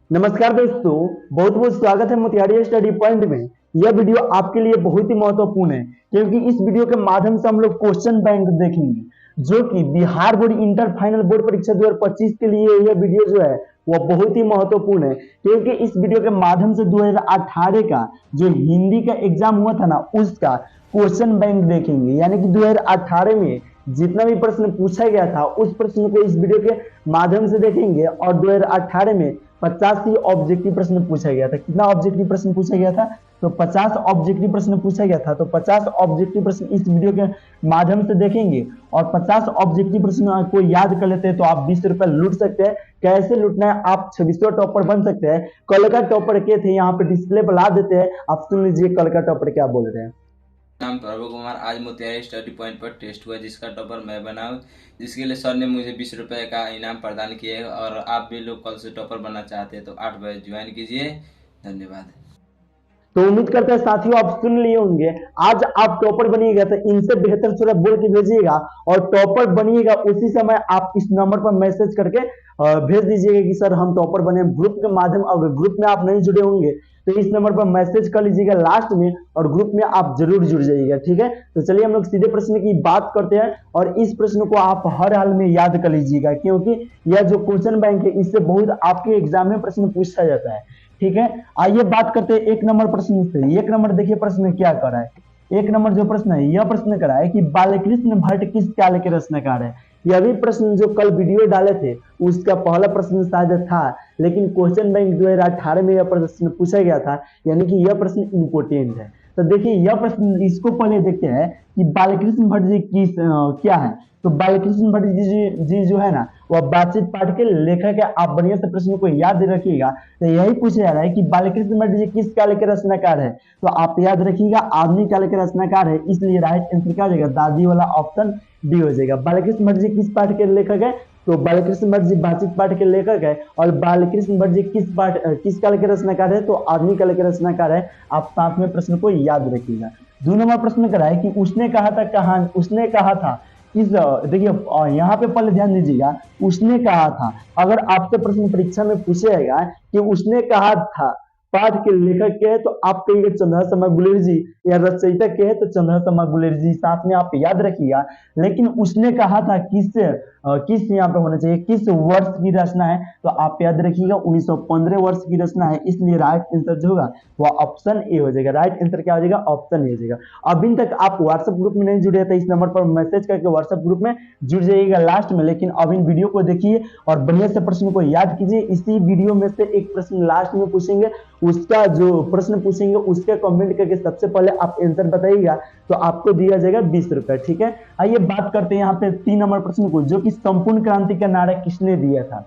नमस्कार दोस्तों, बहुत बहुत स्वागत है मोतिहारी स्टडी पॉइंट में। यह वीडियो आपके लिए बहुत ही महत्वपूर्ण है क्योंकि इस वीडियो के माध्यम से हम लोग क्वेश्चन बैंक देखेंगे जो कि Bihar board inter final board परीक्षा 2025 के लिए यह वीडियो जो है वह बहुत ही महत्वपूर्ण है क्योंकि इस वीडियो के माध्यम से 2018 का जो हिंदी का एग्जाम हुआ था ना उसका क्वेश्चन बैंक देखेंगे। यानी कि 2018 में जितना भी प्रश्न पूछा गया था उस प्रश्न को इस वीडियो के माध्यम से देखेंगे। और 2018 में 50 ही ऑब्जेक्टिव प्रश्न पूछा गया था। कितना ऑब्जेक्टिव प्रश्न पूछा गया था? तो 50 ऑब्जेक्टिव प्रश्न पूछा गया था। तो 50 ऑब्जेक्टिव प्रश्न इस वीडियो के माध्यम से देखेंगे और 50 ऑब्जेक्टिव प्रश्न को याद कर लेते हैं तो आप 20 रुपए लूट सकते हैं। कैसे लूटना है? आप 26वां टॉपर बन सकते हैं। कल का टॉपर के थे, यहाँ पे डिस्प्ले पर ला देते हैं, आप सुन लीजिए कल का टॉपर क्या बोल रहे हैं। नाम प्रभु कुमार। आज मोतिहारी स्टडी पॉइंट पर टेस्ट हुआ जिसका टॉपर मैं बना, जिसके लिए सर ने मुझे 20 रुपए का इनाम प्रदान किए। और आप भी लोग कल से टॉपर बनना चाहते हैं तो 8 बजे ज्वाइन कीजिए। धन्यवाद। तो उम्मीद करते हैं साथियों आप सुन लिए होंगे। आज आप टॉपर बनिएगा तो इनसे बेहतर थोड़ा बोल के भेजिएगा और टॉपर बनिएगा उसी समय आप इस नंबर पर मैसेज करके भेज दीजिएगा कि सर हम टॉपर बने। ग्रुप के माध्यम, अगर ग्रुप में आप नहीं जुड़े होंगे तो इस नंबर पर मैसेज कर लीजिएगा लास्ट में और ग्रुप में आप जरूर जुड़ जाइएगा। ठीक है, तो चलिए हम लोग सीधे प्रश्न की बात करते हैं और इस प्रश्न को आप हर हाल में याद कर लीजिएगा क्योंकि यह जो क्वेश्चन बैंक है इससे बहुत आपके एग्जाम में प्रश्न पूछा जाता है। ठीक है, आइए बात करते हैं एक नंबर प्रश्न से। एक नंबर देखिए प्रश्न क्या कर रहा है। एक नंबर जो प्रश्न है यह प्रश्न कर रहा है कि बालकृष्ण भट्ट किस काल के रचनाकार है। यह भी प्रश्न जो कल वीडियो डाले थे उसका पहला प्रश्न शायद था, लेकिन क्वेश्चन बैंक 2018 में यह प्रश्न पूछा गया था, यानी कि यह प्रश्न इंपोर्टेंट है। तो देखिए यह प्रश्न, इसको पहले देखते हैं कि बालकृष्ण भट्ट जी किस क्या है। तो बालकृष्ण भट्ट जी जो है ना वह बातचीत पाठ के लेखक है। आप बढ़िया से प्रश्न को याद रखिएगा। तो यही पूछा जा रहा है कि बालकृष्ण भट्ट जी किस काल के रचनाकार है। तो आप याद रखिएगा आधुनिक काल के रचनाकार है, इसलिए राइट आंसर क्या हो जाएगा? दादी वाला ऑप्शन डी हो जाएगा। बालकृष्ण भट्ट जी किस पाठ के लेखक है? तो बालकृष्ण भट्ट जी बातचीत पाठ के लेखक है। और बालकृष्ण भट्ट जी किस काल के रचनाकार है? तो आधुनिक काल के रचनाकार है। आप साथ में प्रश्न को याद रखिएगा। 2 नंबर प्रश्न करा है कि उसने कहा था किस, देखिए यहाँ पे पहले ध्यान दीजिएगा, उसने कहा था। अगर आपसे प्रश्न परीक्षा में पूछेगा कि उसने कहा था पाठ के लेखक के है तो आप कहिएगा चंद्रशर्मा गुलेर जी, या रचयिता के है तो चंद्रशर्मा गुलेर जी, साथ में आप याद रखिएगा। लेकिन उसने कहा था किस यहाँ पे होना चाहिए, किस वर्ष की रचना है? तो आप याद रखिएगा 1915 वर्ष की रचना है, इसलिए राइट आंसर जो होगा वह ऑप्शन ए हो जाएगा। राइट आंसर क्या हो जाएगा? ऑप्शन ए हो जाएगा। अभी तक आप व्हाट्सएप ग्रुप में नहीं जुड़े थे, इस नंबर पर मैसेज करके व्हाट्सएप ग्रुप में जुड़ जाइएगा लास्ट में। लेकिन अभी वीडियो को देखिए और बढ़िया से प्रश्न को याद कीजिए। इसी वीडियो में से एक प्रश्न लास्ट में पूछेंगे, उसका जो प्रश्न पूछेंगे उसके कमेंट करके सबसे पहले आप आंसर बताइएगा तो आपको दिया जाएगा 20 रुपए। ठीक है, आइए बात करते हैं यहाँ पे 3 नंबर प्रश्न को, जो कि संपूर्ण क्रांति का नारा किसने दिया था।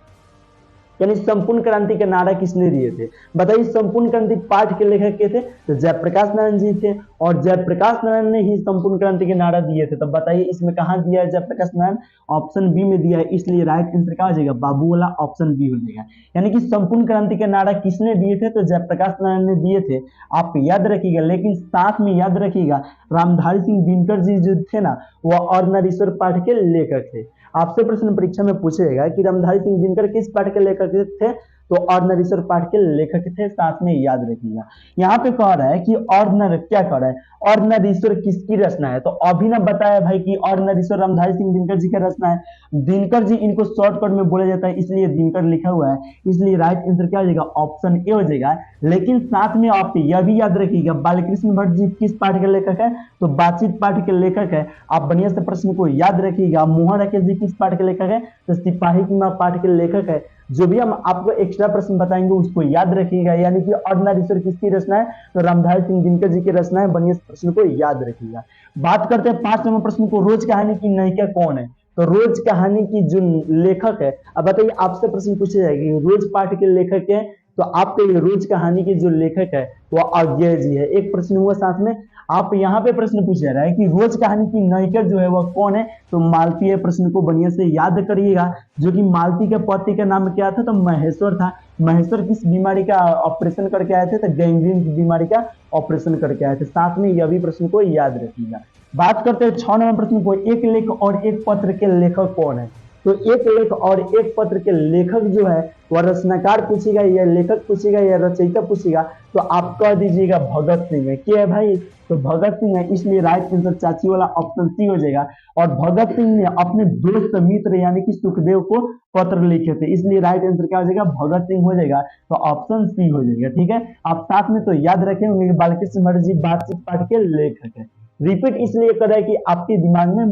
यानी संपूर्ण क्रांति के नारा किसने दिए थे? बताइए। संपूर्ण क्रांति पाठ के लेखक के थे तो जयप्रकाश नारायण जी थे, और जयप्रकाश नारायण ने ही संपूर्ण क्रांति के नारा दिए थे। तो बताइए इसमें कहाँ दिया है जयप्रकाश नारायण? ऑप्शन बी में दिया है, इसलिए राइट आंसर क्या हो जाएगा? बाबू वाला ऑप्शन बी हो जाएगा। यानी कि संपूर्ण क्रांति के नारा किसने दिए थे? तो जयप्रकाश नारायण ने दिए थे। आप याद रखिएगा, लेकिन साथ में याद रखिएगा रामधारी सिंह दिनकर जी जो थे ना वह अर्धनारीश्वर पाठ के लेखक थे। आपसे प्रश्न परीक्षा में पूछेगा कि रामधारी सिंह दिनकर किस पाठ के लेखक थे? तो अर्धनारीश्वर पाठ के लेखक थे, साथ में याद रखिएगा। यहाँ पे कह रहा है कि क्या कह रहा है? अर्धनारीश्वर किसकी रचना है? तो अभी ना बताया भाई कि अर्धनारीश्वर रामधारी सिंह दिनकर जी का रचना है। दिनकर जी इनको शॉर्टकट में बोला जाता है, इसलिए दिनकर लिखा हुआ है, इसलिए राइट आंसर क्या हो जाएगा? ऑप्शन ए हो जाएगा। लेकिन साथ में आप यह भी याद रखिएगा बालकृष्ण भट्ट जी किस पाठ के लेखक है? तो बातचीत पाठ के लेखक है। आप बढ़िया से प्रश्न को याद रखिएगा। मोहन राकेश जी किस पाठ के लेखक है? तो सिपाही की मां पाठ के लेखक है। जो भी हम आपको एक्स्ट्रा प्रश्न बताएंगे उसको याद रखिएगा। यानी कि अर्धनारीश्वर किसकी रचना है? तो रामधारी सिंह दिनकर जी की रचना है। बढ़िया से प्रश्न को याद रखिएगा। बात करते हैं 5 नंबर प्रश्न को, रोज कहानी की नायिका कौन है? तो रोज कहानी की जो लेखक है, अब बताइए आपसे प्रश्न पूछे जाएगी रोज पाठ के लेखक है तो आपके रोज कहानी के जो लेखक है वह अज्ञेय जी है। एक प्रश्न हुआ साथ में। आप यहाँ पे प्रश्न पूछ रहा है कि रोज कहानी की नायिका जो है वह कौन है? तो मालती है। प्रश्न को बढ़िया से याद करिएगा, जो कि मालती के पति का नाम क्या था? तो महेश्वर था। महेश्वर किस बीमारी का ऑपरेशन करके आए थे? तो गैंग्रीन की बीमारी का ऑपरेशन करके आए थे। साथ में यह भी प्रश्न को याद रखिएगा। बात करते हैं 6 नंबर प्रश्न को, एक लेख और एक पत्र के लेखक कौन है? तो एक लेख और एक पत्र के लेखक जो है वह रचनाकार पूछेगा या लेखक पूछेगा या रचयिता पूछेगा, तो आप कह दीजिएगा भगत सिंह है। क्या है भाई? तो भगत सिंह है, इसलिए राइट आंसर चाची वाला ऑप्शन सी हो जाएगा। और भगत सिंह ने अपने दोस्त मित्र यानी कि सुखदेव को पत्र लिखे थे, इसलिए राइट आंसर क्या हो जाएगा? भगत सिंह हो जाएगा। तो ऑप्शन सी हो जाएगा। ठीक है, आप साथ में तो याद रखे होंगे कि बालकृष्ण भट्ट जी बातचीत पाठ के लेखक है। रिपीट इसलिए कर रहा है कि आपके दिमाग में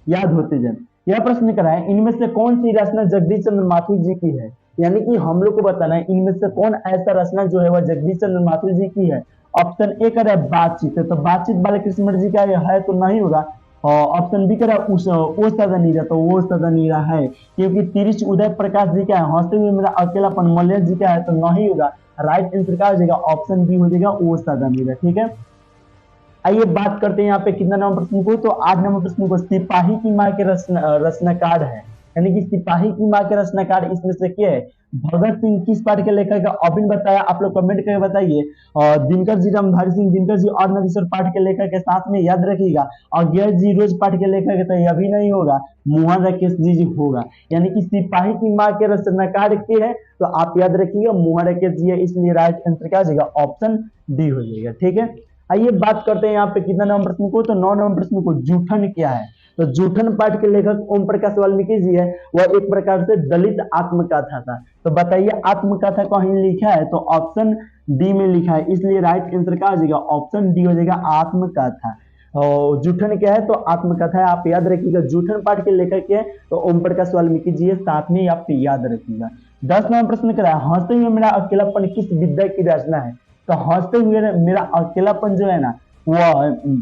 याद होते जाए। यह प्रश्न करा है, इनमें से कौन सी रचना जगदीश चंद्र माथुर जी की है? यानी कि हम लोग को बताना है इनमें से कौन ऐसा रचना जो है वह जगदीश चंद्र माथुर जी की है। ऑप्शन ए कर रहा है बातचीत, तो बातचीत बालकृष्ण भट्ट जी का है तो नहीं होगा। और ऑप्शन बी कर रहा है वो सदनीरा, तो वो सदनीरा है, क्योंकि तिरिच उदय प्रकाश जी का है। हंसते हुए मेरा अकेलापन मलय जी का है, तो नहीं होगा। राइट आंसर क्या हो जाएगा? ऑप्शन बी हो जाएगा, वो सदनीरा। ठीक है, आइए बात करते हैं यहाँ पे कितना नंबर प्रश्न को, तो 8 नंबर प्रश्न को। सिपाही की माँ के रचनाकार है, यानी कि सिपाही की माँ के रचनाकार इसमें से क्या है? भगत सिंह किस पार्ट के लेखक है? अभी बताया, आप लोग कमेंट करके बताइए। और दिनकर जी, रामधारी सिंह दिनकर जी और नरेश्वर पाठ के लेखक के साथ में याद रखिएगा। और गैस जी रोज पाठ के लेखक है, तो यह भी नहीं होगा, मोहन राकेश जी होगा। यानी कि सिपाही की माँ के रचनाकार के है, तो आप याद रखिएगा मोहन राकेश जी है, इसलिए राइट आंसर क्या हो जाएगा? ऑप्शन डी हो जाएगा। ठीक है, आइए बात करते हैं यहाँ पे कितना नंबर प्रश्न को, तो 9 नंबर प्रश्न को। जूठन क्या है? तो जूठन पाठ के लेखक ओम प्रकाश वाल्मीकि जी है, वह एक प्रकार से दलित आत्मकथा था। तो बताइए आत्मकथा कहीं लिखा है? तो ऑप्शन डी में लिखा है, इसलिए राइट आंसर क्या हो जाएगा? ऑप्शन डी हो जाएगा, आत्मकथा। और जूठन क्या है? तो आत्मकथा है, आप याद रखिएगा। जूठन पाठ के लेखक क्या है? तो ओम प्रकाश वाल्मीकि जी है, साथ में आप याद रखिएगा। 10 नंबर प्रश्न क्या है? हंसते हुए मेरा अकेलापन किस विद्या की रचना है? तो हंसते हुए मेरा अकेलापन जो है ना, वो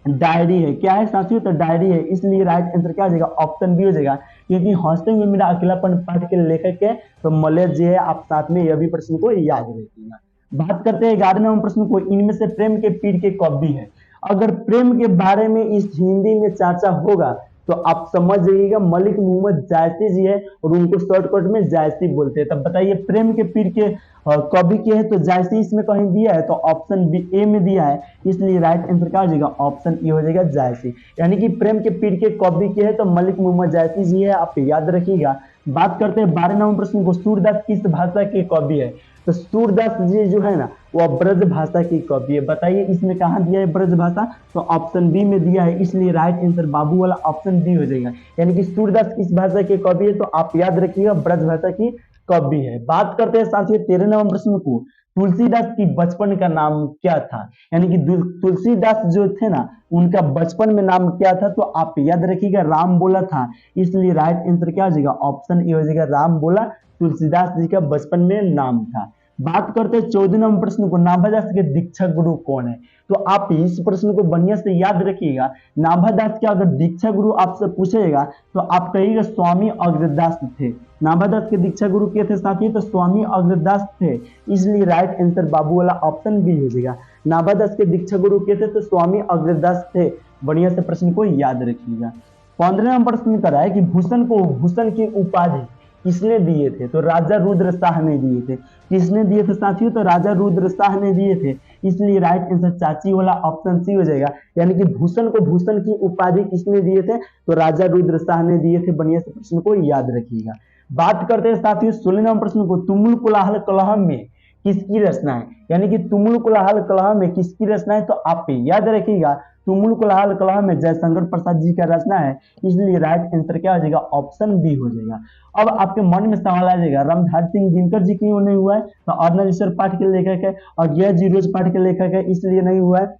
डायरी है। क्या है साथियों? तो डायरी है, इसलिए राइट आंसर क्या हो जाएगा? ऑप्शन बी हो जाएगा, क्योंकि हंसते हुए मेरा अकेलापन पाठ के लेखक है तो मलय जी है। आप साथ में यह भी प्रश्न को याद रखिएगा। बात करते हैं 11 नंबर प्रश्न को। इनमें से प्रेम के पीर के कवि है? अगर प्रेम के बारे में इस हिंदी में चर्चा होगा तो आप समझ जाइएगा मलिक मोहम्मद जायसी जी है, और उनको शॉर्टकट में जायसी बोलते हैं। तब बताइए प्रेम के पीर के कवि के है? तो जायसी इसमें कहीं दिया है, तो ऑप्शन बी ए में दिया है, इसलिए राइट आंसर क्या हो जाएगा? ऑप्शन ए हो जाएगा, जायसी। यानी कि प्रेम के पीर के कवि के है तो मलिक मोहम्मद जायसी जी है, आप याद रखिएगा। बात करते हैं 12 नंबर प्रश्न को। सूरदास किस भाषा के कवि है? तो सूरदास जी जो है ना, वह ब्रज भाषा की कवि है। बताइए इसमें कहाँ दिया है ब्रज भाषा? तो ऑप्शन बी में दिया है, इसलिए राइट आंसर बाबू वाला ऑप्शन बी हो जाएगा। यानी कि सूरदास किस भाषा के कवि है? तो आप याद रखिएगा ब्रज भाषा की कवि है। बात करते हैं साथियों 13 नंबर प्रश्न को। तुलसीदास की बचपन का नाम क्या था? यानी कि तुलसीदास जो थे ना, उनका बचपन में नाम क्या था? तो आप याद रखिएगा राम बोला था, इसलिए राइट आंसर क्या हो जाएगा? ऑप्शन ए हो जाएगा, राम बोला तुलसीदास जी का बचपन में नाम था। बात करते हैं 14 नंबर प्रश्न को। नाभादास के दीक्षा गुरु कौन है? तो आप इस प्रश्न को बढ़िया से याद रखिएगा। नाभादास के अगर दीक्षा गुरु आपसे पूछेगा तो आप कहिएगा स्वामी अग्रदास थे। नाभादास के दीक्षा गुरु के थे साथी? तो स्वामी अग्रदास थे, इसलिए राइट आंसर बाबू वाला ऑप्शन बी हो जाएगा। नाभादास के दीक्षा गुरु के थे तो स्वामी अग्रदास थे। बढ़िया से प्रश्न को याद रखिएगा। 15 नंबर प्रश्न कर रहा है कि भूषण को भूषण की उपाधि किसने दिए थे? तो राजा रुद्र शाह ने दिए थे। किसने दिए थे साथियों? तो राजा रुद्र शाह ने दिए थे, इसलिए राइट आंसर चाची वाला ऑप्शन सी हो जाएगा। यानी कि भूषण को भूषण की उपाधि किसने दिए थे? तो राजा रुद्र शाह ने दिए थे। बढ़िया से प्रश्न को याद रखिएगा। बात करते हैं साथियों 16 नंबर प्रश्न को। तुमुल कोलाहल कलह में किसकी रचना है? यानी कि तुमुल कोलाहल कलह में किसकी रचना है? तो आप याद रखिएगा तुमुल कोलाहल कलह में जयशंकर प्रसाद जी का रचना है, इसलिए राइट आंसर क्या हो जाएगा? ऑप्शन बी हो जाएगा। अब आपके मन में सवाल आ जाएगा रामधारी सिंह दिनकर जी क्यों नहीं हुआ है? तो अर्णवेश्वर पाठ के लेखक है, और गया जी रोज पाठ के लेखक है, इसलिए नहीं हुआ है।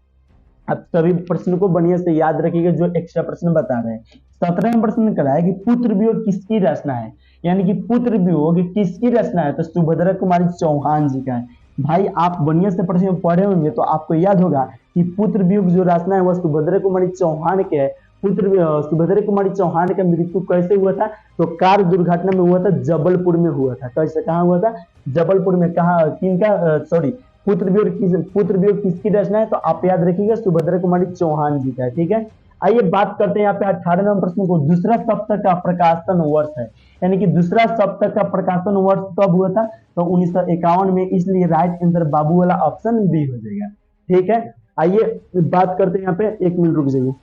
अब सभी प्रश्न को बढ़िया से याद रखिएगा जो एक्स्ट्रा प्रश्न बता रहे हैं। 17वां प्रश्न क्या है कि पुत्र वियोग किसकी रचना है? यानी कि पुत्र वियोग किसकी रचना है? तो सुभद्रा कुमारी चौहान जी का है। भाई आप बढ़िया से प्रश्न पढ़े होंगे तो आपको याद होगा कि पुत्र वियोग जो रचना है वह सुभद्रा कुमारी चौहान के है। सुभद्रा कुमारी चौहान का मृत्यु कैसे हुआ था? तो कार दुर्घटना में हुआ था, जबलपुर में हुआ था। कैसे, कहाँ हुआ था? जबलपुर में। कहा किनका? सॉरी, पुत्र वियोग किसकी रचना है? तो आप याद रखिएगा सुभद्रा कुमारी चौहान जी का है। ठीक है, आइए बात करते हैं यहाँ पे 18 नंबर प्रश्न को। दूसरा सप्तक का प्रकाशन वर्ष है, यानी कि दूसरा सप्तक का प्रकाशन वर्ष कब हुआ था? तो 1951 में, इसलिए राइट आंसर बाबू वाला ऑप्शन बी हो जाएगा। ठीक है, आइए बात करते हैं यहाँ पे, 1 मिनट रुक जाइए।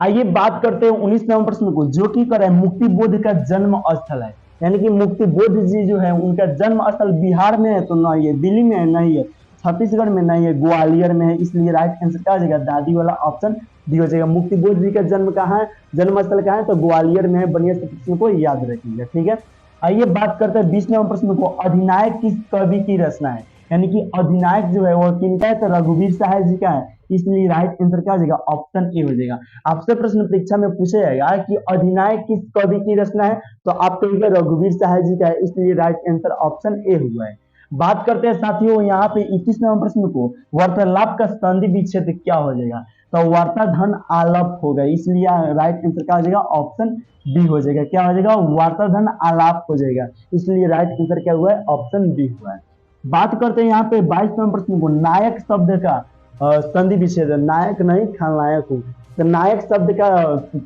आइए बात करते हैं 19 नंबर प्रश्न को, जो कि कर है मुक्ति बोध का जन्म स्थल है। यानी कि मुक्ति बोध जी जो है उनका जन्म स्थल बिहार में है तो नहीं है, दिल्ली में है नहीं है, छत्तीसगढ़ में नहीं है, ग्वालियर में है। इसलिए राइट आंसर क्या हो जाएगा, दादी वाला ऑप्शन डी हो जाएगा। मुक्ति बोध जी का जन्म कहाँ है, जन्म स्थल कहाँ है, तो ग्वालियर में है। बढ़िया से प्रश्न को याद रखिएगा, ठीक है। आइए बात करते हैं 20 नंबर प्रश्न को, अधिनायक किस कवि की रचना है। यानी कि अधिनायक जो है वो किनका है, तो रघुवीर सहाय जी का है। इसलिए राइट आंसर क्या हो जाएगा, ऑप्शन ए हो जाएगा। आपसे प्रश्न परीक्षा में पूछा जाएगा कि अधिनायक किस कवि की रचना है, तो आप कहिएगा रघुवीर सहाय जी का है। इसलिए राइट आंसर ऑप्शन ए हुआ है। बात करते हैं साथियों यहाँ पे 21 नंबर प्रश्न को, वार्तालाप का संधि विच्छेद क्या हो जाएगा, तो वार्ता धन आलाप होगा। इसलिए राइट आंसर क्या हो जाएगा, ऑप्शन बी हो जाएगा। क्या हो जाएगा, वार्ता धन आलाप हो जाएगा। इसलिए राइट आंसर क्या हुआ है, ऑप्शन बी हुआ है। बात करते हैं यहाँ पे 22 नंबर प्रश्न को, नायक शब्द का संधि विच्छेद, नायक नहीं खलनायक हो, तो नायक शब्द का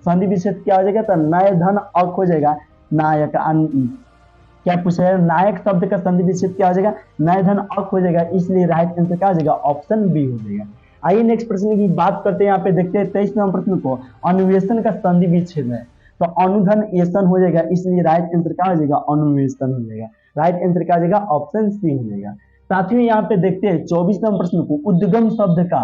संधि विच्छेद क्या हो जाएगा, तो नय धन अक हो जाएगा। नायक क्या पूछा है, नायक शब्द का संधि विच्छेद क्या हो जाएगा, नय धन अक हो जाएगा। इसलिए राइट आंसर क्या हो जाएगा, ऑप्शन बी हो जाएगा। आइए नेक्स्ट प्रश्न की बात करते हैं, यहाँ पे देखते हैं 23 नंबर प्रश्न को, अन्वेषण का संधि विच्छेद है, तो अनुधन एसन हो जाएगा। इसलिए राइट आंसर क्या हो जाएगा, अनुवेशन हो जाएगा। राइट आंसर क्या हो जाएगा, ऑप्शन सी हो जाएगा। साथियों यहाँ पे देखते हैं 24 नंबर प्रश्न को, उद्गम शब्द का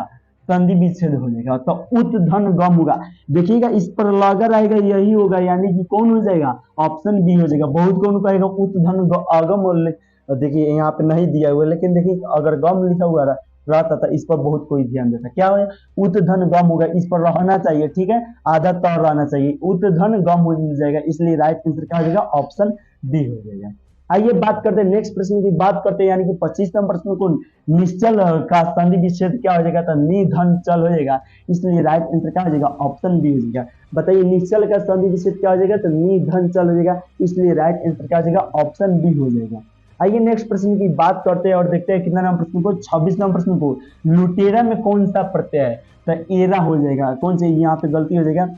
संधि विच्छेद हो जाएगा, तो उत धन गम होगा। देखिएगा इस पर लगा रहेगा यही होगा, यानी कि कौन हो जाएगा, ऑप्शन बी हो जाएगा। बहुत कौन कहेगा उत धन अगम, और देखिए यहाँ पे नहीं दिया हुआ, लेकिन देखिए अगर गम लिखा हुआ रहता था इस पर बहुत कोई ध्यान देता। क्या है, उत धन गम होगा, इस पर रहना चाहिए, ठीक है, आधा तौर रहना चाहिए, उत धन गम हो जाएगा। इसलिए राइट आंसर क्या हो जाएगा, ऑप्शन बी हो जाएगा। आइए बात करते हैं नेक्स्ट प्रश्न की बात करते हैं, यानी कि 25 नंबर प्रश्न को, निश्चल का संधि विच्छेद क्या हो जाएगा, तो निधन चल हो जाएगा। इसलिए राइट आंसर क्या हो जाएगा, ऑप्शन बी हो जाएगा। बताइए निश्चल का संधि विच्छेद क्या हो जाएगा, तो निधन चल हो जाएगा। इसलिए राइट आंसर क्या हो जाएगा, ऑप्शन बी हो जाएगा। आइए नेक्स्ट प्रश्न की बात करते हैं और देखते हैं कितना नंबर प्रश्न को, 26 नंबर प्रश्न को, लुटेरा में कौन सा प्रत्यय है, तो एरा हो जाएगा। कौन सी, यहाँ पे गलती हो जाएगा,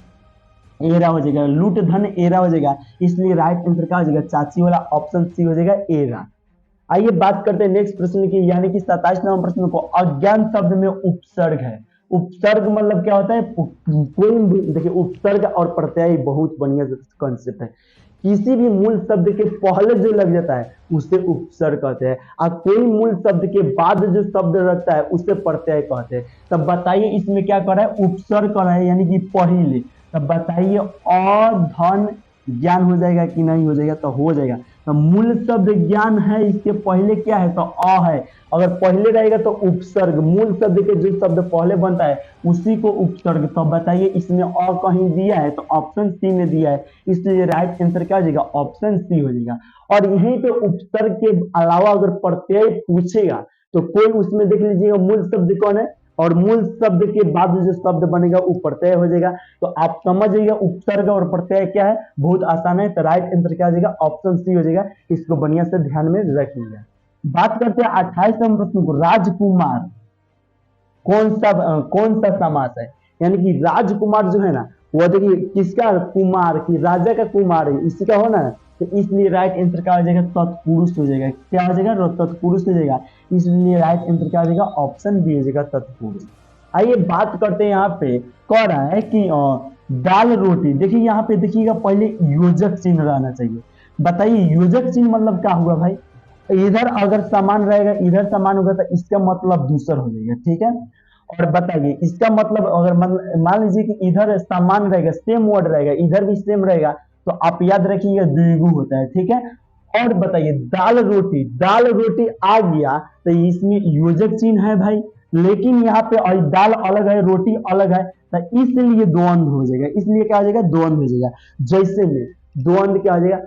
एरा हो जाएगा, लूट धन एरा हो जाएगा। इसलिए राइट आंसर क्या हो जाएगा, चाची वाला ऑप्शन सी हो जाएगा, एरा। आइए बात करते हैं नेक्स्ट प्रश्न की, यानी कि 27 नंबर प्रश्न को, अज्ञान शब्द में उपसर्ग है। उपसर्ग मतलब क्या होता है, कोई देखिए उपसर्ग और प्रत्यय बहुत बढ़िया कॉन्सेप्ट है। किसी भी मूल शब्द के पहले जो लग जाता है उसे उपसर्ग कहते हैं, और कोई मूल शब्द के बाद जो शब्द लगता है उसे प्रत्यय कहते हैं। तब बताइए इसमें क्या कर रहा है, उपसर्ग कर रहा है, यानी कि पहले। तब बताइए अधन ज्ञान हो जाएगा कि नहीं हो जाएगा, तो हो जाएगा। तो मूल शब्द ज्ञान है, इसके पहले क्या है, तो अ है। अगर पहले रहेगा तो उपसर्ग, मूल शब्द के जो शब्द पहले बनता है उसी को उपसर्ग। तो बताइए इसमें अ कहीं दिया है, तो ऑप्शन सी में दिया है। इसलिए राइट आंसर क्या हो जाएगा, ऑप्शन सी हो जाएगा। और यहीं पे उपसर्ग के अलावा अगर प्रत्यय पूछेगा तो कोई उसमें देख लीजिएगा मूल शब्द कौन है, और मूल शब्द के बाद जो शब्द बनेगा वो प्रत्यय हो जाएगा। तो आप समझ जाइएगा उपसर्ग और प्रत्यय क्या है, बहुत आसान है। तो राइट आंसर क्या हो जाएगा, ऑप्शन सी हो जाएगा। इसको बढ़िया से ध्यान में रखिएगा। बात करते हैं 28 नंबर प्रश्न को, राजकुमार कौन सा समास है। यानी कि राजकुमार जो है ना, वो देखिए किसका कुमार, की राजा का कुमार है, इसी का हो ना, तो इसलिए राइट आंसर क्या हो जाएगा, तत्पुरुष हो जाएगा। क्या हो जाएगा, तत्पुरुष हो जाएगा। इसलिए राइट आंसर क्या हो जाएगा, ऑप्शन बी हो जाएगा, तत्पुरुष। आइए बात करते हैं, यहाँ पे कह रहा है कि दाल रोटी। देखिए यहाँ पे देखिएगा पहले योजक चिन्ह रहना चाहिए। बताइए योजक चिन्ह मतलब क्या हुआ भाई, इधर अगर समान रहेगा, इधर समान होगा तो इसका मतलब दूसर हो जाएगा, ठीक है। और बताइए इसका मतलब अगर मान लीजिए कि इधर समान रहेगा, सेम वर्ड रहेगा, इधर भी सेम रहेगा, तो आप याद रखिएगा द्विगु होता है, ठीक है। और बताइए दाल रोटी आ गया तो इसमें योजक चिन्ह है भाई, लेकिन यहाँ पे दाल अलग है रोटी अलग है, तो इसलिए द्वंद हो जाएगा। इसलिए क्या हो जाएगा, द्वंद हो जाएगा। जैसे में द्वंद क्या हो जाएगा,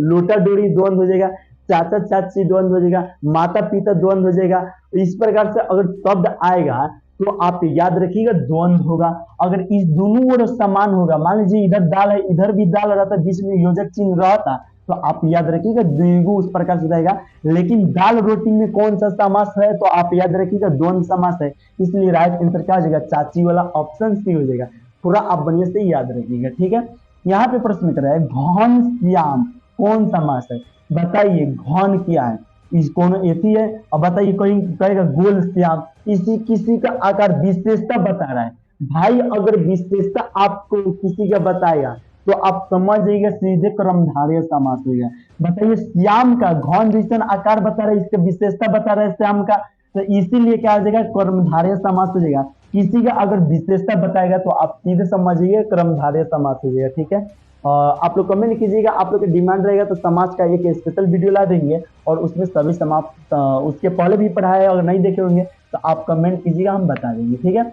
लोटा डोरी द्वंद हो जाएगा, चाचा चाची द्वंद हो जाएगा, माता पिता द्वंद हो जाएगा। इस प्रकार से अगर शब्द आएगा तो आप याद रखिएगा द्वंद होगा। अगर इस दोनों ओर समान होगा, मान लीजिए इधर दाल है इधर भी दाल रहता, बीच में योजक चिन्ह रहता, तो आप याद रखिएगा द्विगु उस प्रकार से रहेगा। लेकिन दाल रोटी में कौन सा समास है, तो आप याद रखिएगा द्वंद समास है। इसलिए राइट आंसर क्या हो जाएगा, चाची वाला ऑप्शन सी हो जाएगा। थोड़ा आप बढ़िया से याद रखिएगा, ठीक है। यहाँ पे प्रश्न कर रहा है घन श्याम कौन समास है। बताइए घन क्या है, इस कौन एथी है, और बताइए कोई कहेगा गोल श्याम, किसी का आकार विशेषता बता रहा है। भाई अगर विशेषता आपको किसी का बताएगा तो आप समझ जाइएगा सीधे कर्मधारय समास हो गया। बताइए श्याम का घन जैसन आकार बता रहा है, इसका विशेषता बता रहा है श्याम का, तो इसीलिए क्या हो जाएगा कर्मधारय समास हो जाएगा। किसी का अगर विशेषता बताएगा तो आप सीधे समझिए कर्मधारय समास हो जाएगा। ठीक है, आप लोग कमेंट कीजिएगा, आप लोग का डिमांड रहेगा तो समाज का एक स्पेशल वीडियो ला देंगे और उसमें सभी समाप्त उसके पहले भी पढ़ा है, अगर नहीं देखे होंगे तो आप कमेंट कीजिएगा, हम बता देंगे। ठीक है,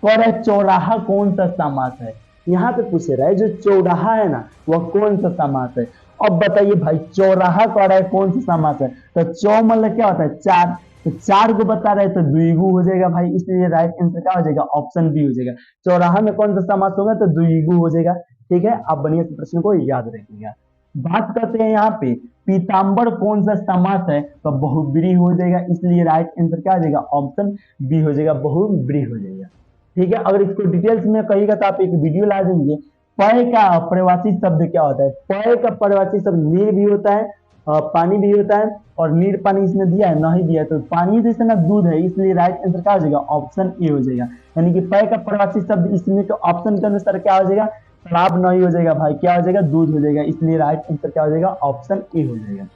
कह रहा है चौराहा कौन सा समास है, यहाँ पे पूछ रहा है जो चौराहा है ना वह कौन सा समास है। अब बताइए भाई चौराहा कह रहा है कौन सा समास है, तो चौ मतलब क्या होता है चार, तो चार को बता रहे तो द्विगु हो जाएगा भाई, इसलिए राइट आंसर क्या हो जाएगा ऑप्शन बी हो जाएगा। चौराहा में कौन सा समास होगा तो द्विगु हो जाएगा। ठीक है, आप बढ़िया से प्रश्न को याद रखिएगा। बात करते हैं यहाँ पे पीताम्बर कौन सा समास है, तो बहुब्रीहि हो जाएगा, इसलिए राइट आंसर क्या हो जाएगा ऑप्शन बी हो जाएगा, बहुब्रीहि हो जाएगा। ठीक है, अगर इसको डिटेल्स में कहिएगा तो आप एक वीडियो ला देंगे। पय का पर्यायवाची शब्द क्या होता है, पय का पर्यायवाची शब्द नीर भी होता है, पानी भी होता है, और नीर पानी इसमें दिया है नहीं दिया है, तो पानी जैसे ना दूध है, इसलिए राइट आंसर क्या हो जाएगा ऑप्शन ए हो जाएगा। यानी कि पय का पर्यायवाची शब्द इसमें तो ऑप्शन के अनुसार क्या हो जाएगा, तालाब नहीं हो जाएगा भाई, क्या हो जाएगा दूध हो जाएगा, इसलिए राइट आंसर क्या हो जाएगा ऑप्शन ए हो जाएगा।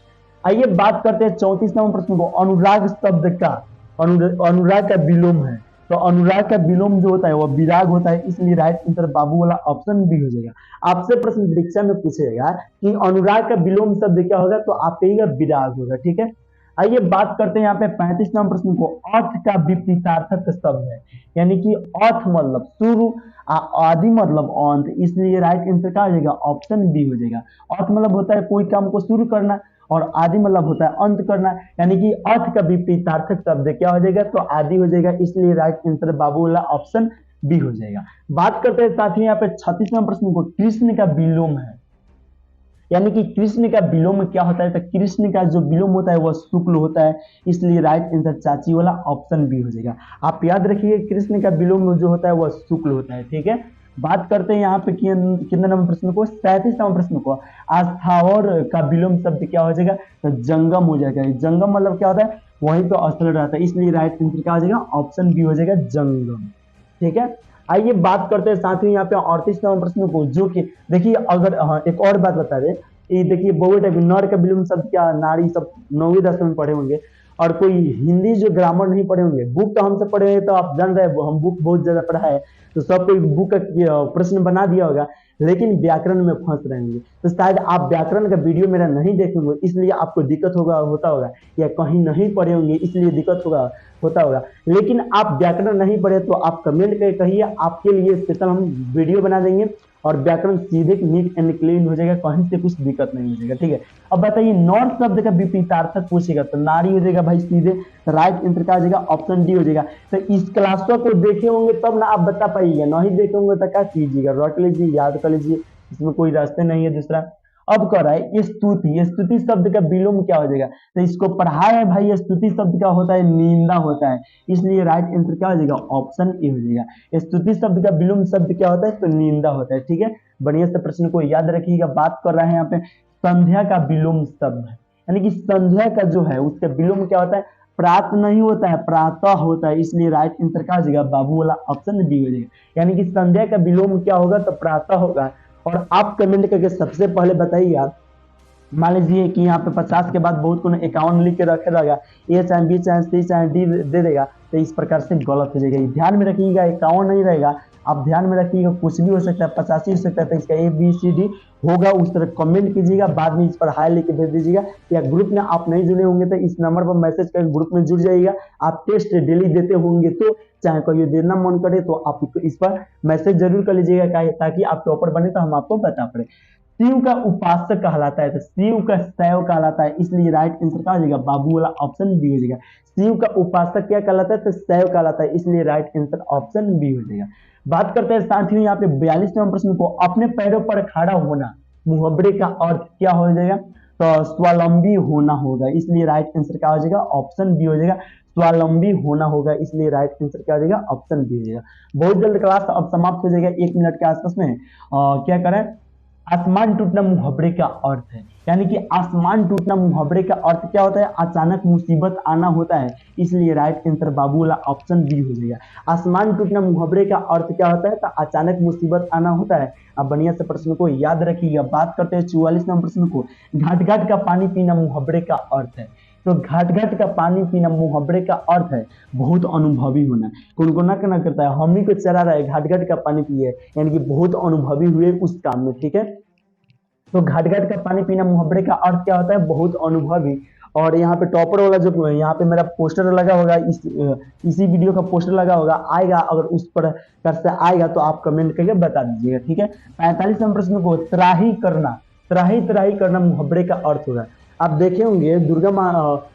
आइए बात करते हैं 34 नंबर प्रश्न को, अनुराग शब्द का अनुराग का विलोम है, तो अनुराग का विलोम जो होता है वह विराग होता है, इसलिए राइट आंसर बाबू वाला ऑप्शन बी हो जाएगा। आपसे प्रश्न परीक्षा में पूछेगा कि अनुराग का विलोम शब्द क्या होगा, तो आप कहिएगा विराग होगा। ठीक है, आइए बात करते हैं यहाँ पे 35 नंबर प्रश्न को, अर्थ का विपरीतार्थक शब्द है, यानी कि अर्थ मतलब शुरू, आदि मतलब अंत, इसलिए राइट आंसर क्या हो जाएगा ऑप्शन बी हो जाएगा। अर्थ मतलब होता है कोई काम को शुरू करना, और आदि मतलब होता है अंत करना, यानी कि अर्थ का विपरीतार्थक शब्द क्या हो जाएगा, तो आदि हो जाएगा, इसलिए राइट आंसर बाबू वाला ऑप्शन बी हो जाएगा। बात करते हैं साथियों यहाँ पे 36 नंबर प्रश्न को, कृष्ण का विलोम है, यानी कि कृष्ण का विलोम क्या होता है, तो कृष्ण का जो विलोम होता है वह शुक्ल होता है, इसलिए राइट आंसर चाची वाला ऑप्शन बी हो जाएगा। आप याद रखिए कृष्ण का विलोम जो होता है वह शुक्ल होता है। ठीक है, बात करते हैं यहाँ पे कितने नंबर प्रश्न को, 37 नंबर प्रश्न को, अस्थावर का विलोम शब्द क्या हो जाएगा, तो जंगम हो जाएगा। जंगम मतलब क्या होता है वहीं पे स्थल रहता है, इसलिए राइट आंसर क्या हो जाएगा ऑप्शन बी हो जाएगा जंगम। ठीक है, आइए बात करते हैं साथ ही यहाँ पे 38 नंबर प्रश्न को, जो कि देखिए अगर एक और बात बता दें, ये देखिए बहु टाइप नर का विलोम शब्द क्या, नारी, सब 9वीं 10वीं में पढ़े होंगे, और कोई हिंदी जो ग्रामर नहीं पढ़े होंगे, बुक तो हमसे पढ़े हैं तो आप जान रहे हैं हम बुक बहुत ज्यादा पढ़ा है, तो सब कोई बुक का प्रश्न बना दिया होगा, लेकिन व्याकरण में फंस रहे होंगे, तो शायद आप व्याकरण का वीडियो मेरा नहीं देखेंगे इसलिए आपको दिक्कत होता होगा, या कहीं नहीं पढ़े होंगे इसलिए दिक्कत होता होगा। लेकिन आप व्याकरण नहीं पढ़े तो आप कमेंट करके कहिए, आपके लिए स्पेशल हम वीडियो बना देंगे, और व्याकरण सीधे नीट एंड क्लीन हो जाएगा, कहीं से कुछ दिक्कत नहीं हो जाएगा। ठीक है, अब बताइए नॉर शब्द का विपरीतार्थक पूछेगा तो नारी हो जाएगा भाई, सीधे राइट आंसर क्या हो जाएगा ऑप्शन डी हो जाएगा। तो इस क्लासों को देखे होंगे तब ना आप बता पाइएगा, नहीं देखे होंगे तो क्या कीजिएगा, रट लीजिए, याद कर लीजिए, इसमें कोई रास्ते नहीं है दूसरा। अब कह रहा है स्तुति, स्तुति शब्द का विलोम क्या हो जाएगा, तो इसको पढ़ाया है भाई, स्तुति शब्द का होता है निंदा होता है, इसलिए राइट आंसर क्या हो जाएगा ऑप्शन ए हो जाएगा। स्तुति शब्द का विलोम शब्द क्या होता है, तो निंदा होता है। ठीक है, बढ़िया से प्रश्न को याद रखिएगा। बात कर रहे हैं यहाँ पे संध्या का विलोम शब्द है, यानी कि संध्या का जो है उसका विलोम क्या होता है, प्रात नहीं होता है, प्रातः होता है, इसलिए राइट आंसर क्या हो जाएगा बाबू वाला ऑप्शन बी हो जाएगा। यानी कि संध्या का विलोम क्या होगा, तो प्रातः होगा। और आप कमेंट करके सबसे पहले बताइए, मान लीजिए कि यहाँ पे 50 के बाद बहुत को 51 लिख के रखे रहेगा, ए चाहे बी चाहे सी चाहे डी दे देगा, तो इस प्रकार से गलत हो जाएगा। ध्यान में रखिएगा 51 नहीं रहेगा, आप ध्यान में रखिएगा, कुछ भी हो सकता है, 85 हो सकता है, तो इसका ए बी सी डी होगा, उस तरह कमेंट कीजिएगा, बाद में इस पर हाई लिख के भेज दीजिएगा, या ग्रुप में आप नहीं जुड़े होंगे तो इस नंबर पर मैसेज कर ग्रुप में जुड़ जाइएगा। आप टेस्ट डेली देते होंगे तो चाहे कभी देना मन करे तो आप इस पर मैसेज जरूर कर लीजिएगा, ताकि आप टॉपर बने तो हम आपको बता पड़े। शिव का उपासक कहलाता है, तो शिव का शैव कहलाता है, इसलिए राइट आंसर क्या हो जाएगा बाबू वाला ऑप्शन बी हो जाएगा। शिव का उपासक क्या कहलाता है, तो शैव कहलाता है, इसलिए राइट आंसर ऑप्शन बी हो जाएगा। बात करते हैं साथियों यहाँ पे 42 नंबर प्रश्न को, अपने पैरों पर खड़ा होना, मुहावरे का अर्थ क्या हो जाएगा, तो स्वावलंबी होना होगा, इसलिए राइट आंसर क्या हो जाएगा ऑप्शन बी हो जाएगा। स्वावलंबी होना होगा, इसलिए राइट आंसर क्या हो जाएगा ऑप्शन बी हो जाएगा। बहुत जल्द क्लास अब समाप्त हो जाएगा, 1 मिनट के आसपास में। क्या करें, आसमान टूटना मुहावरे का अर्थ है, यानी कि आसमान टूटना मुहावरे का अर्थ क्या होता है, अचानक मुसीबत आना होता है, इसलिए राइट आंसर बाबू वाला ऑप्शन बी हो जाएगा। आसमान टूटना मुहावरे का अर्थ क्या होता है, तो अचानक मुसीबत आना होता है। अब बढ़िया से प्रश्न को याद रखिएगा। बात करते हैं 44 नंबर प्रश्न को। घाट घाट का पानी पीना मुहावरे का अर्थ है। तो घाट घाट का पानी पीना मुहावरे का अर्थ है बहुत अनुभवी होना। कौन कौन ना करता है, हम ही को चरा रहा है घाट घाट का पानी पिए, यानी कि बहुत अनुभवी हुए उस काम में, ठीक है। तो घाट घाट का पानी पीना मुहावरे का अर्थ क्या होता है, बहुत अनुभवी। और यहाँ पे टॉपर वाला जो यहाँ पे मेरा पोस्टर लगा होगा, इसी वीडियो का पोस्टर लगा होगा, आएगा अगर उस पर कर से आएगा तो आप कमेंट करके बता दीजिएगा, ठीक है। 45 नंबर प्रश्न को, त्राही करना, त्राही त्राही करना मुहावरे का अर्थ होगा। आप देखे होंगे दुर्गा माँ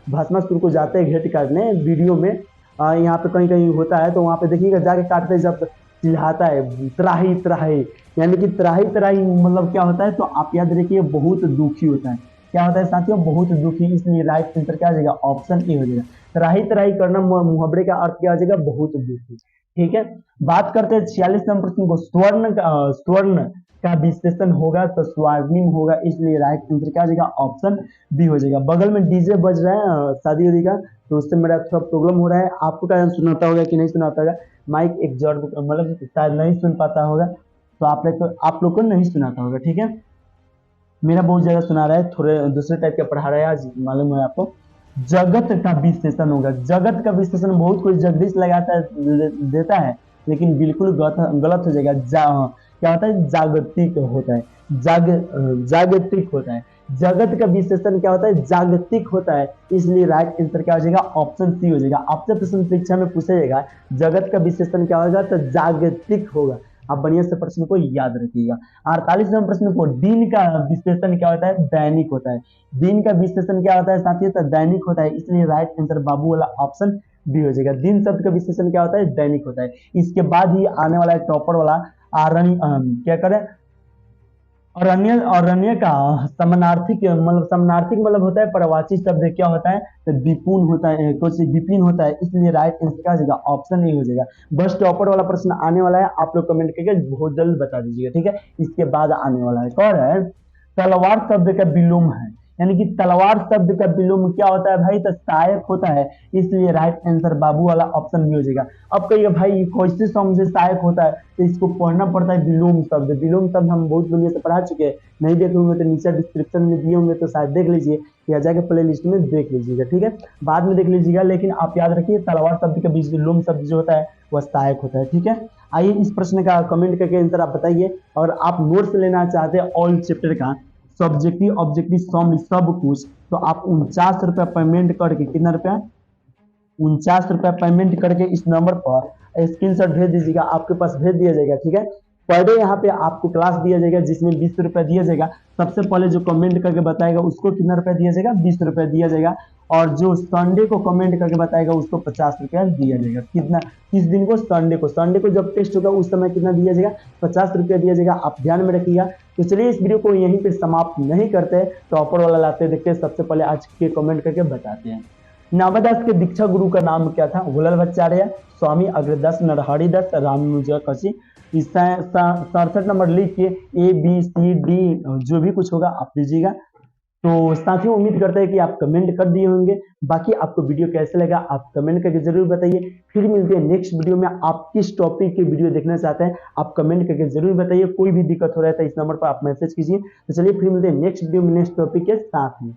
भस्मासुर को जाते हैं घेट काटने, वीडियो में यहाँ पे कहीं कहीं होता है, तो वहां पे देखिएगा जाके काटते जब चिल्लाता है त्राही त्राही, यानी कि त्राही त्राही मतलब क्या होता है, तो आप याद रखिए बहुत दुखी होता है। क्या होता है साथियों, बहुत दुखी, इसलिए राइट आंसर क्या हो जाएगा, ऑप्शन ए हो जाएगा। त्राही त्राही करना मुहावरे का अर्थ क्या हो जाएगा, बहुत दुखी, ठीक है। बात करते हैं 46 नंबर प्रश्न को। स्वर्ण का विशेषण होगा तो स्वर्णिम होगा, इसलिए राइट आंसर क्या हो जाएगा, ऑप्शन बी हो जाएगा। बगल में डीजे बज रहा है शादी वादी का, तो उससे मेरा थोड़ा प्रॉब्लम हो रहा है। आपको क्या सुनाता होगा कि नहीं सुनाता होगा, माइक एक जड़ मतलब शायद नहीं सुन पाता होगा, तो आप लोग को नहीं सुनाता होगा, ठीक है। मेरा बहुत जगह सुना रहा है, थोड़े दूसरे टाइप का पढ़ा रहा है आज, मालूम है आपको। जगत का विशेषण होगा। जगत का विशेषण बहुत कोई जगदीश लगाता है देता है, लेकिन बिल्कुल गलत हो जाएगा। क्या होता है, जागतिक होता है, जागतिक होता है। जगत का विशेषण क्या होता है, जागतिक होता है, इसलिए राइट आंसर क्या हो जाएगा, ऑप्शन सी हो जाएगा। आपसे प्रश्न परीक्षा में पूछा जाएगा जगत का विशेषण क्या होगा, तो जागतिक होगा। आप बढ़िया से प्रश्न को याद रखिएगा। 48 नंबर प्रश्न को, दिन का विशेषण क्या होता है, दैनिक होता है। दिन का विशेषण क्या होता है साथियों, तो दैनिक होता है, इसलिए राइट आंसर बाबू वाला ऑप्शन बी हो जाएगा। दिन शब्द का विशेषण क्या होता है, दैनिक होता है। इसके बाद ही आने वाला है टॉपर वाला क्या करें, अरण्य, अरण्य का समानार्थिक मतलब होता है प्रवाची शब्द क्या होता है, तो विपुल होता है, कुछ विपिन होता है, इसलिए राइट आंसर क्या हो जाएगा, ऑप्शन ए हो जाएगा। बस टॉपर वाला प्रश्न आने वाला है, आप लोग कमेंट करके बहुत जल्द बता दीजिएगा, ठीक है। इसके बाद आने वाला है कौन है, तलवार शब्द का विलोम है, यानी कि तलवार शब्द का विलोम क्या होता है भाई, तो सहायक होता है, इसलिए राइट आंसर बाबू वाला ऑप्शन भी हो जाएगा। अब कहिए भाई कैसे समझे सहायक होता है, तो इसको पढ़ना पड़ता है विलोम शब्द। विलोम शब्द हम बहुत दुनिया से पढ़ा चुके हैं, नहीं देखे होंगे तो नीचे डिस्क्रिप्शन में दिए होंगे, तो शायद देख लीजिए या जाके प्ले लिस्ट में देख लीजिएगा, ठीक है, बाद में देख लीजिएगा। लेकिन आप याद रखिए तलवार शब्द के बीच विलोम शब्द जो होता है वह सहायक होता है, ठीक है। आइए इस प्रश्न का कमेंट करके आंसर आप बताइए। और आप नोट्स लेना चाहते हैं ऑल चैप्टर का, सब्जेक्टिव ऑब्जेक्टिव सम सब कुछ, तो आप 49 रुपया पेमेंट करके, कितना रुपया, 49 रुपया पेमेंट करके इस नंबर पर स्क्रीनशॉट भेज दीजिएगा, आपके पास भेज दिया जाएगा, ठीक है। पर डे यहाँ पे आपको क्लास दिया जाएगा जिसमें 20 रुपया दिया जाएगा। सबसे पहले जो कमेंट करके बताएगा उसको कितना रुपया दिया जाएगा, 20 रुपया दिया जाएगा। और जो संडे को कमेंट करके बताएगा उसको 50 रुपया दिया जाएगा। कितना, किस दिन को, संडे को। संडे को जब टेस्ट होगा उस समय कितना दिया जाएगा, 50 रुपया दिया जाएगा, आप ध्यान में रखिएगा। तो चलिए इस वीडियो को यहीं पे समाप्त नहीं करते, टॉपर वाला लाते देखते हैं। सबसे पहले आज के कमेंट करके बताते हैं। नामदास के दीक्षा गुरु का नाम क्या था, वल्लभाचार्य, स्वामी अग्रदास, नरहरिदास, रामानुजा कसी। 67 नंबर लिख के ABCD जो भी कुछ होगा आप दीजिएगा। तो साथियों उम्मीद करते हैं कि आप कमेंट कर दिए होंगे। बाकी आपको वीडियो कैसे लगा आप कमेंट करके जरूर बताइए। फिर मिलते हैं नेक्स्ट वीडियो में। आप किस टॉपिक के वीडियो देखना चाहते हैं आप कमेंट करके जरूर बताइए। कोई भी दिक्कत हो रहा है तो इस नंबर पर आप मैसेज कीजिए। तो चलिए फिर मिलते हैं नेक्स्ट वीडियो में नेक्स्ट टॉपिक के साथ में।